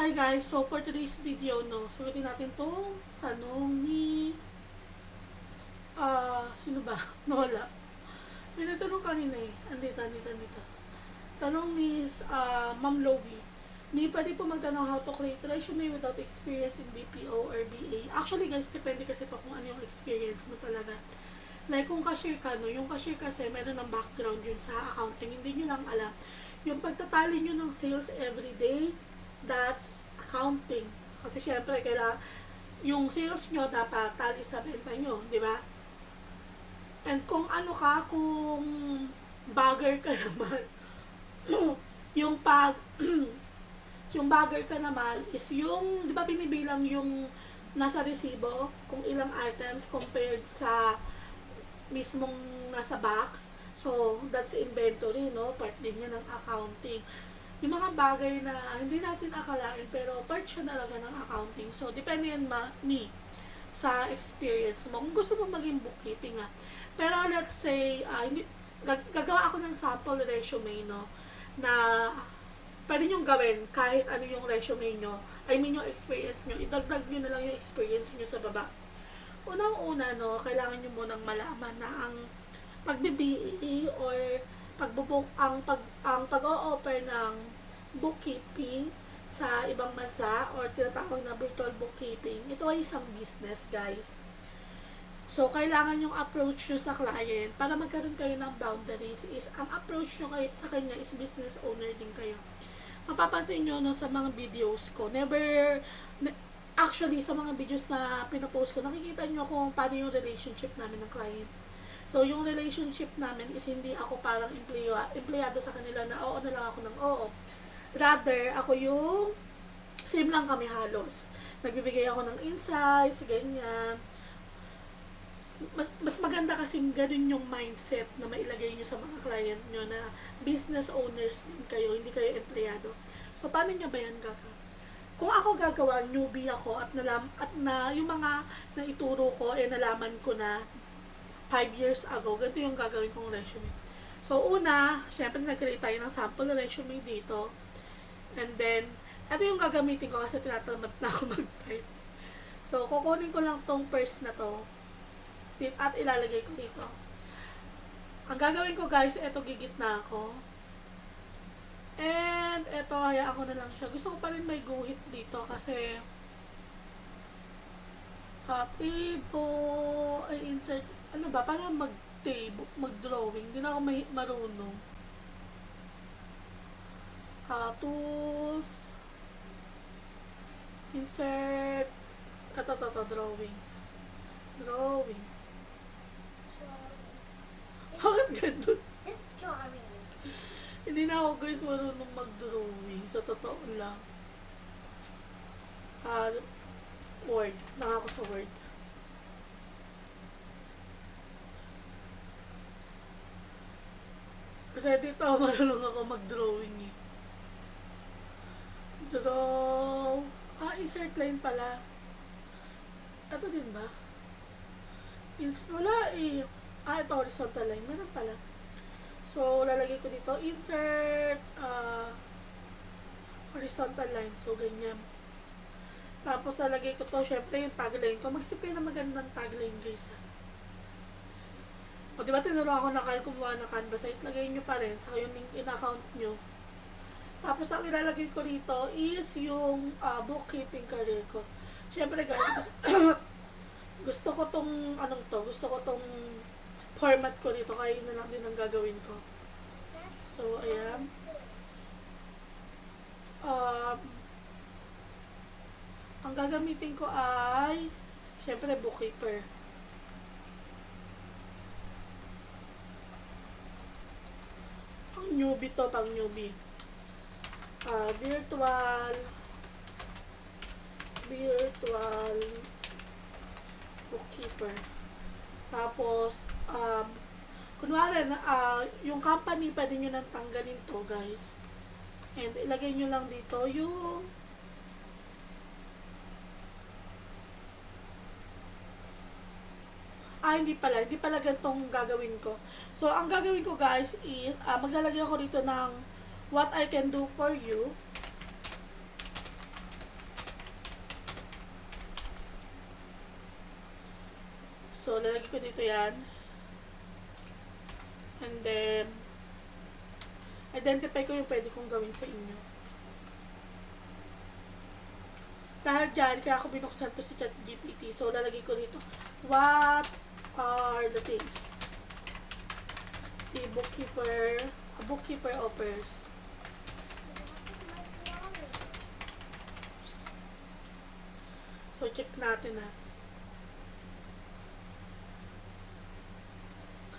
Hi guys, so for today's video, no, sagutin natin tong tanong ni, sino ba? Nawala. May nagtanong kanina eh. Andito. Tanong ni Ma'am Lovi. May pwede po magtanong how to create resume without experience in BPO or BA. Actually guys, depende kasi to kung ano yung experience mo talaga. Like kung cashier ka, no, yung cashier kasi meron ng background yun sa accounting, hindi nyo lang alam. Yung pagtatali nyo ng sales everyday, that's accounting. Kasi syempre, kailangan, yung sales nyo dapat tali sa benta nyo, di ba? And kung ano ka, kung bagger ka naman, yung pag, yung bagger ka naman is yung, di ba binibilang yung nasa resibo, kung ilang items compared sa mismong nasa box. So, that's inventory, no? Part din yan ng accounting. Yung mga bagay na hindi natin akalain, pero part siya talaga ng accounting. So, depende yan sa experience mo. Kung gusto mo maging bookkeeping, Pero, let's say, gagawa ako ng sample resume, no? Na pwede nyo gawin kahit ano yung resume nyo. I mean, yung experience nyo. Idagdag nyo na lang yung experience nyo sa baba. Unang-una, no, kailangan nyo munang malaman na ang pag-BBA or ang pag-o-offer ng bookkeeping sa ibang bansa or tinatawag na virtual bookkeeping, ito ay isang business, guys. So, kailangan yung approach nyo sa client para magkaroon kayo ng boundaries is, ang approach nyo sa kanya is business owner din kayo. Mapapansin nyo, no, sa mga videos ko, actually, sa mga videos na pinopost ko, nakikita nyo kung paano yung relationship namin ng client. So, yung relationship namin is hindi ako parang empleyado sa kanila na oo na lang ako ng oo. Rather, ako yung same lang kami halos. Nagbibigay ako ng insights, ganyan. Mas maganda kasing ganun yung mindset na mailagay nyo sa mga client nyo na business owners din kayo, hindi kayo empleyado. So, paano nyo ba yan gagawin? Kung ako gagawa, newbie ako at yung mga naituro ko, nalaman ko na 5 years ago, ganito yung gagawin kong resume. So, una, syempre nag-create tayo ng sample resume dito. And then, ito yung gagamitin ko kasi tinatamad na ako mag-type. So, kukunin ko lang tong first na to at ilalagay ko dito. Ang gagawin ko guys, ito gigit na ako. And, eto, hayaan ko na lang siya. Gusto ko pa rin may guhit dito kasi ay insert, ano ba, para mag-drawing. Hindi na ako marunong. Tools, insert, drawing. Bakit ganun? This drawing. Hindi na ako guys marunong mag-drawing. Sa totoo lang. Word. Nakako sa Word. Kasi dito marunong ako mag-drawing eh. Draw. Insert line pala. Ito din ba? Wala eh. Ito horizontal line. Meron pala. So, lalagay ko dito, insert horizontal line. So, ganyan. Tapos, lalagay ko to, syempre, yung tagline ko. Mag-isip kayo na magandang tagline, guys. O, diba, tinuruan ako na kayo kumuha ng Canvas site. Lagay nyo pa rin sa yung LinkedIn account nyo. Tapos, ang ilalagay ko dito is yung bookkeeping career ko. Syempre, guys, gusto ko tong, gusto ko tong format ko dito, kaya yun na lang din ang gagawin ko. So, ayan. Ang gagamitin ko ay, syempre, bookkeeper. Ang newbie to, pang newbie. Virtual bookkeeper. Tapos, kunwari, yung company, pwede nyo nang tanggalin to, guys. And, ilagay nyo lang dito yung hindi pala ganitong gagawin ko. So, ang gagawin ko, guys, is, maglalagay ako dito ng what I can do for you. So, lalagay ko dito yan. And then, identify ko yung pwede kong gawin sa inyo. Dahil dyan, kaya ako binuksan to si ChatGPT. So, lalagay ko dito, what are the things a bookkeeper offers? So, check natin na.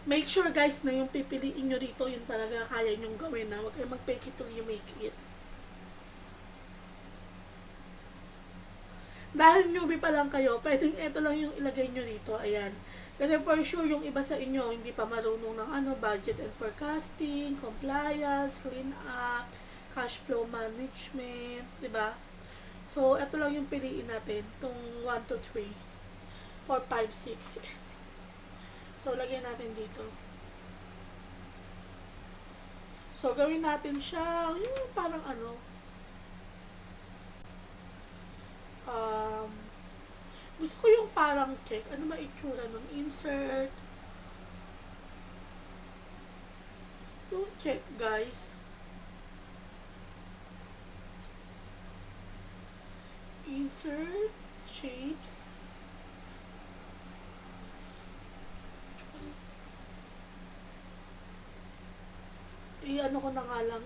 Make sure guys na yung pipiliin nyo dito, yun talaga kaya nyong gawin na. Huwag kayong mag-fake it till you make it. Dahil newbie pa lang kayo, pwedeng ito lang yung ilagay nyo dito. Ayan. Kasi for sure, yung iba sa inyo, hindi pa marunong ng budget and forecasting, compliance, clean up, cash flow management, diba? So, ito lang yung piliin natin. Itong 1, 2, 3, 4, 5, 6. So, lagyan natin dito. So, gawin natin siya, yung parang gusto ko yung parang check. Ano ba itsura ng insert? Yung check, guys. Insert, shapes. I-ano ko na nga lang,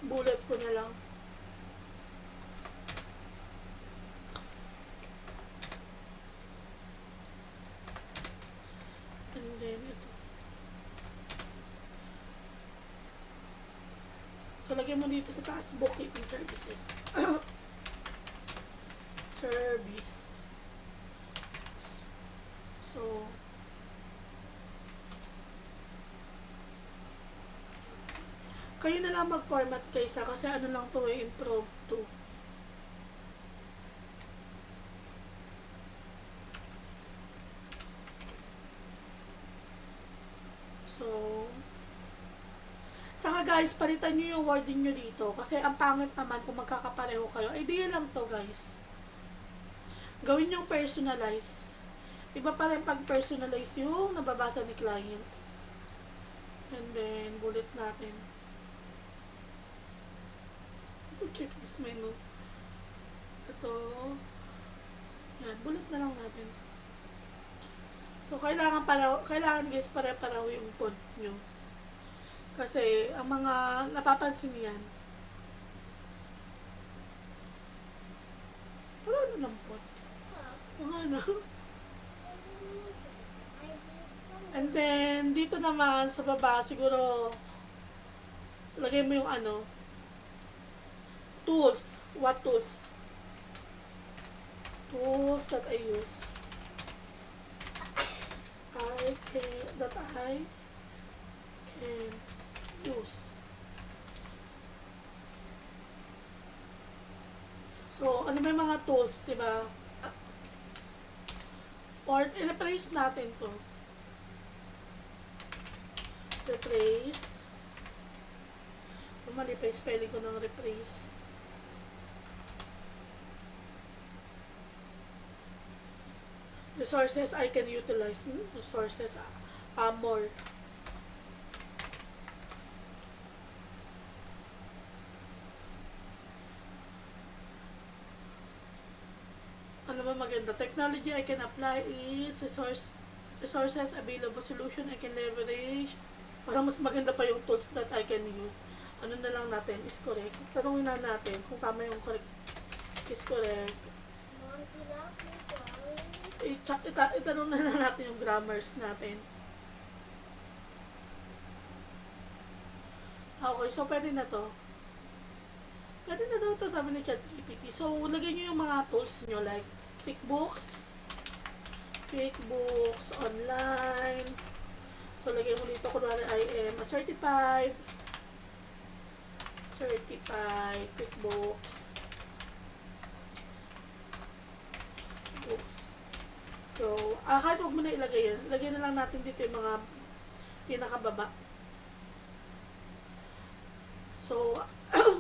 bullet ko na lang. And then, ito. So, lagyan mo dito sa taas, bookkeeping services. Service. So, kayo na lang mag-format kaysa kasi ano lang to impromptu. So, saka guys, palitan nyo yung wording nyo dito kasi ang pangit naman kung magkakapareho kayo. Idea lang to guys. Gawin yung personalize. Iba pa rin pag personalize yung nababasa ni client. And then, bullet natin. Checklist menu. Ito. Yan, bullet na lang natin. So, kailangan guys pare-pareho yung font nyo. Kasi, ang mga napapansin yan, wala na ng font. Mga ano. And then, dito naman, sa baba, siguro, lagay mo yung tools. What tools? Tools that I use. That I can use. So, ano ba yung mga tools, diba? Or, i-replace natin to. Replace. Mali pa yung spelling ko ng replace. Resources I can utilize. Resources more. Ano ba maganda? Technology I can apply is resources available, solution I can leverage. Para mas maganda pa yung tools that I can use. Ano na lang natin is correct. Tanungin na natin kung tama yung correct is correct. Itanong na lang natin yung grammars natin. Okay, so pwede na to. Pwede na daw to, sabi ni ChatGPT. So, lagay nyo yung mga tools nyo like QuickBooks online. So, lagay mo dito, kunwari I am a certified QuickBooks books. So, kahit huwag mo na ilagay yan, lagay na lang natin dito yung mga pinakababa. So,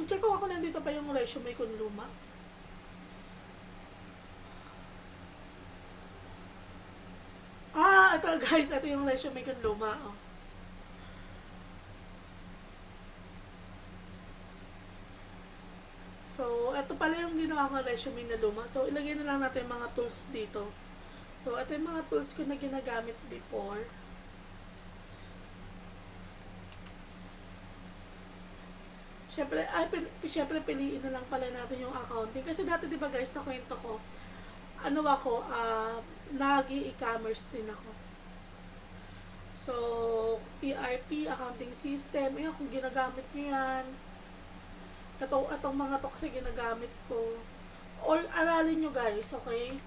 check ko ako nandito pa yung resume kung luma. guys, ito yung resume kong luma. Oh. So, ito pala yung ginawa ko resume na luma. So, ilagay na lang natin mga tools dito. So, ito yung mga tools ko na ginagamit before. Siyempre, piliin na lang pala natin yung accounting. Kasi dati, di ba guys, nakwento ko, nag-e-commerce din ako. So, ERP, accounting system, kung ginagamit nyo yan, itong mga to kasi ginagamit ko. Or, aralin nyo guys, okay?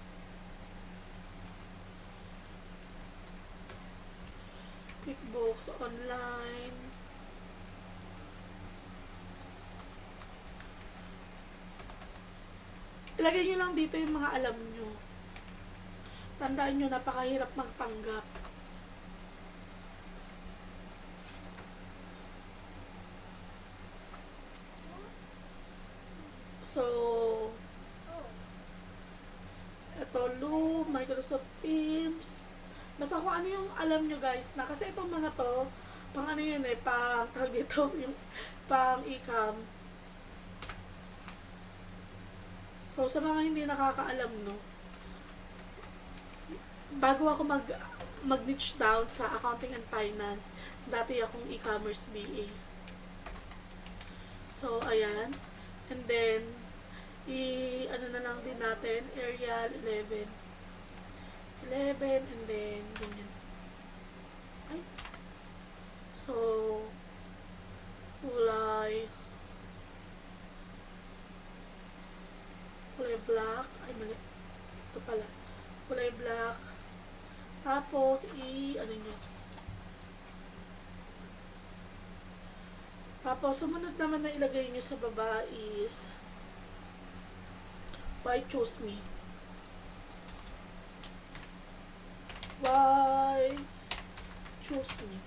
QuickBooks, online, ilagay nyo lang dito yung mga alam nyo. Tandaan nyo, napakahirap magpanggap. So, ito, Loom, Microsoft Teams. Basta kung ano yung alam nyo guys na, kasi itong mga to, pang ano yun pang tawag dito, yung pang e-com. So, sa mga hindi nakakaalam, no, bago ako mag-niche down sa accounting and finance, dati akong e-commerce BA. So, ayan. And then, ano na lang din natin, Arial 11. And then, ganyan. Ay. So, kulay black. Ay, mali. Ito pala. Kulay black. Tapos, ano nyo. Tapos, sumunod naman na ilagay nyo sa baba is Why Choose Me. Why Choose Me.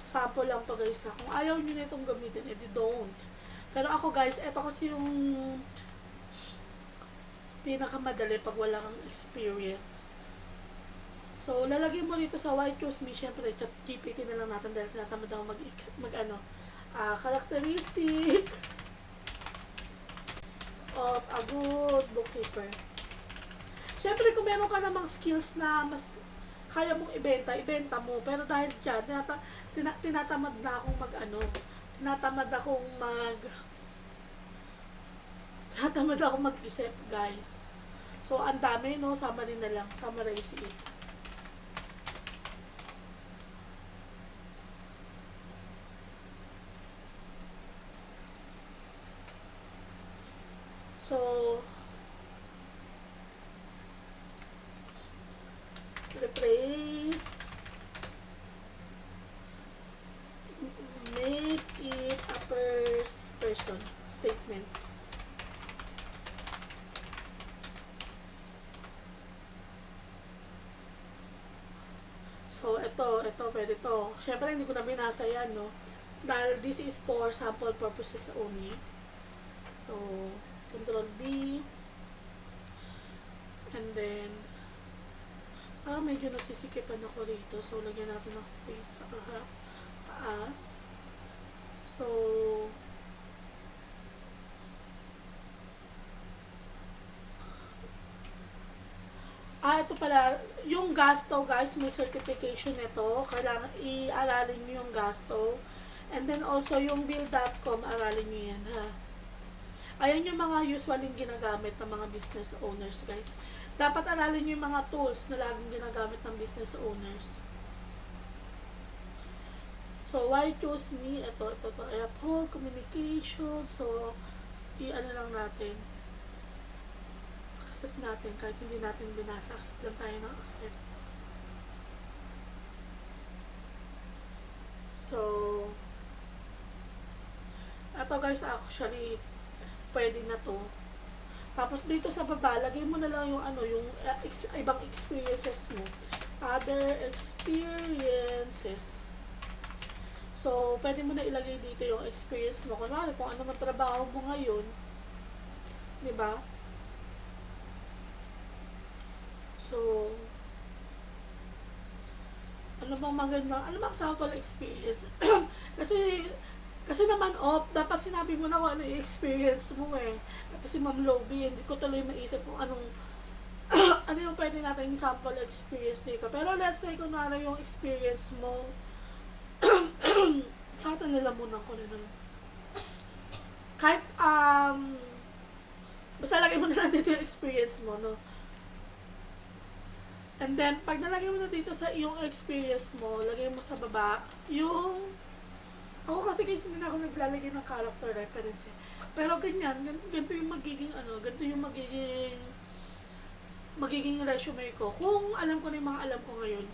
Sample lang to guys. Kung ayaw nyo na itong gamitin, edi don't. Pero ako guys, ito kasi yung pinakamadali pag wala kang experience. So, lalagay mo dito sa Why Choose Me. Siyempre, chat GPT na lang natin dahil tinatamad ako characteristic of a good bookkeeper. Siyempre, kung meron ka namang skills na mas kaya mong ibenta mo. Pero dahil dyan, tinatamad na akong tinatamad akong mag-isip, guys. So, ang dami, no? Summary na lang. Summarize it. So, replace, make it a person statement. So, ito, pwede to. Siyempre, hindi ko na binasa yan, no? Dahil this is for sample purposes only. So, Control B. And then, medyo nasisikipan ako rito. So, lagyan natin ng space sa taas. So, ito pala, yung gasto guys, may certification nito. Kailangan i-aralin nyo yung gasto. And then also, yung bill.com, aralin nyo yan, ha. Ayan yung mga usually ginagamit ng mga business owners, guys. Dapat aralin nyo yung mga tools na laging ginagamit ng business owners. So, Why Choose Me? Ito. Uphold communication. So, i-ano lang natin. Accept natin. Kahit hindi natin binasa, accept lang tayo ng accept. So, ito guys, actually, pwede na to. Tapos dito sa baba, lagay mo na lang yung yung ibang experiences mo. Other experiences. So, pwede mo na ilagay dito yung experience mo. Kunwari, kung ano man trabaho mo ngayon, Di ba? So, ano bang maganda, ano bang sample experience? kasi, kasi naman, dapat sinabi mo na kung ano yung experience mo eh. Ito si Ma'am Lobby, hindi ko tuloy maisip kung anong, ano yung pwede natin yung sample experience dito. Pero let's say, kung ano yung experience mo, sa atin nilamunan ko rin ng, kahit, basta lagay mo na lang dito yung experience mo, no? And then, pag nalagay mo na dito sa iyong experience mo, lagay mo sa baba, yung, ako kasi hindi na ako naglalagay ng character reference eh. Pero ganyan, ganito yung magiging, ganito yung magiging resume ko. Kung alam ko na yung mga alam ko ngayon.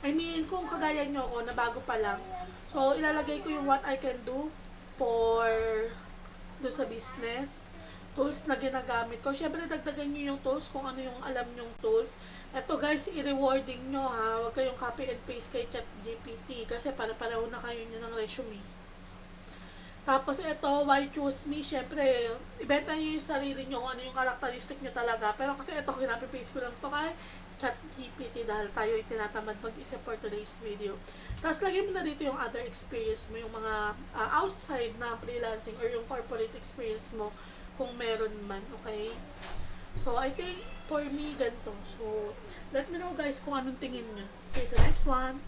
I mean, kung kagaya nyo ako, na bago pa lang. So, ilalagay ko yung what I can do for doon sa business, tools na ginagamit ko. Siyempre, dagdagan nyo yung tools kung ano yung alam nyong tools. Ito guys, i-rewarding nyo ha. Huwag kayong copy and paste kay ChatGPT kasi para-pareho na kayo nyo ng resume. Tapos ito, why choose me? Siyempre, ibenta nyo yung sarili nyo kung ano yung characteristic nyo talaga. Pero kasi ito, kinapi-paste ko lang to kay ChatGPT dahil tayo ay tinatamad mag-isip for today's video. Tapos lagyan mo na dito yung other experience mo, yung mga outside na freelancing or yung corporate experience mo kung meron man, okay? So, I think for me, ganito. So, let me know guys kung anong tingin nyo. See you sa next one.